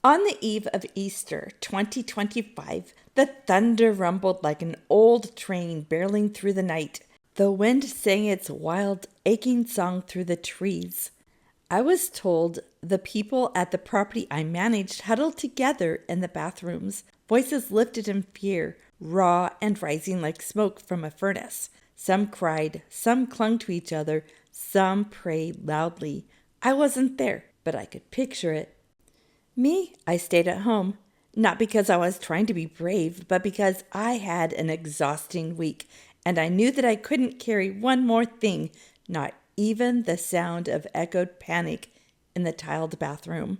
On the eve of Easter 2025, the thunder rumbled like an old train barreling through the night. The wind sang its wild, aching song through the trees. I was told the people at the property I managed huddled together in the bathrooms, voices lifted in fear, raw and rising like smoke from a furnace. Some cried, some clung to each other, some prayed loudly. I wasn't there, but I could picture it. Me, I stayed at home, not because I was trying to be brave, but because I had an exhausting week, and I knew that I couldn't carry one more thing, not even the sound of echoed panic in the tiled bathroom.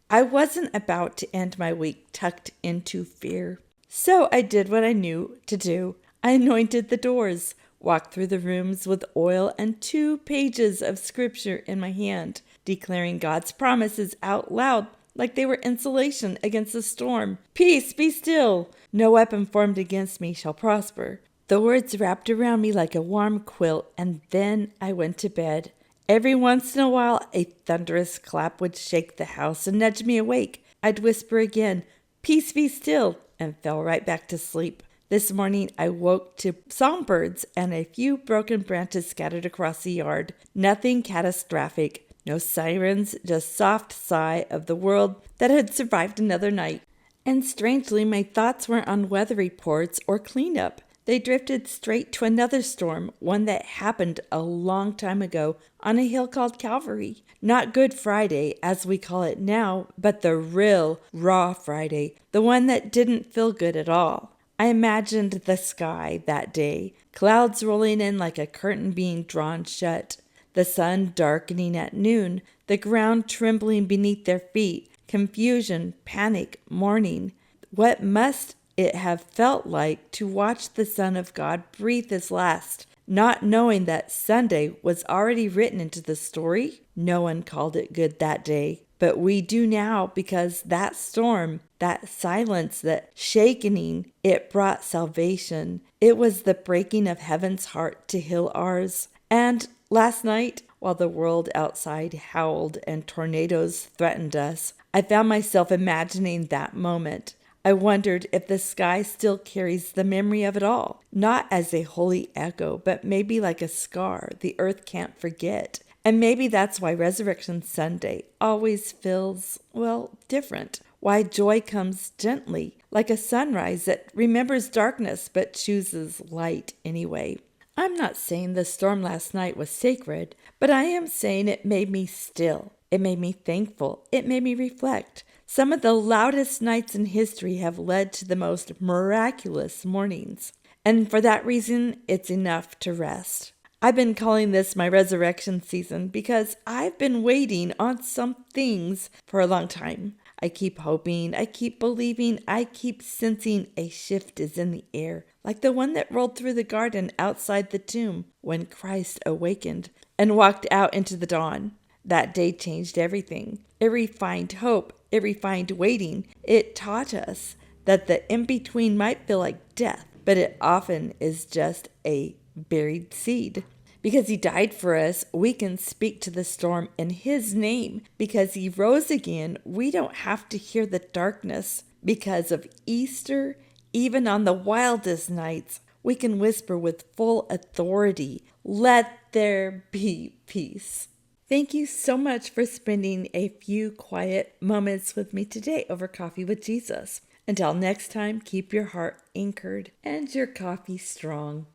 I wasn't about to end my week tucked into fear. So I did what I knew to do. I anointed the doors, walked through the rooms with oil and 2 pages of scripture in my hand, declaring God's promises out loud like they were insulation against a storm. Peace, be still. No weapon formed against me shall prosper. The words wrapped around me like a warm quilt, and then I went to bed. Every once in a while, a thunderous clap would shake the house and nudge me awake. I'd whisper again, "Peace, be still," and fell right back to sleep. This morning, I woke to songbirds and a few broken branches scattered across the yard. Nothing catastrophic. No sirens, just soft sigh of the world that had survived another night. And strangely, my thoughts weren't on weather reports or cleanup. They drifted straight to another storm, one that happened a long time ago on a hill called Calvary. Not Good Friday, as we call it now, but the real, raw Friday, the one that didn't feel good at all. I imagined the sky that day, clouds rolling in like a curtain being drawn shut, the sun darkening at noon, the ground trembling beneath their feet, confusion, panic, mourning. What must it have felt like to watch the Son of God breathe his last, not knowing that Sunday was already written into the story? No one called it good that day, but we do now, because that storm, that silence, that shaking, it brought salvation. It was the breaking of heaven's heart to heal ours. And last night, while the world outside howled and tornadoes threatened us, I found myself imagining that moment. I wondered if the sky still carries the memory of it all, not as a holy echo, but maybe like a scar the earth can't forget. And maybe that's why Resurrection Sunday always feels, well, different. Why joy comes gently, like a sunrise that remembers darkness but chooses light anyway. I'm not saying the storm last night was sacred, but I am saying it made me still. It made me thankful. It made me reflect. Some of the loudest nights in history have led to the most miraculous mornings. And for that reason, it's enough to rest. I've been calling this my resurrection season because I've been waiting on some things for a long time. I keep hoping, I keep believing, I keep sensing a shift is in the air, like the one that rolled through the garden outside the tomb when Christ awakened and walked out into the dawn. That day changed everything. It refined hope. It refined waiting. It taught us that the in-between might feel like death, but it often is just a buried seed. Because he died for us, we can speak to the storm in his name. Because he rose again, we don't have to hear the darkness. Because of Easter, even on the wildest nights, we can whisper with full authority, "Let there be peace." Thank you so much for spending a few quiet moments with me today over Coffee with Jesus. Until next time, keep your heart anchored and your coffee strong.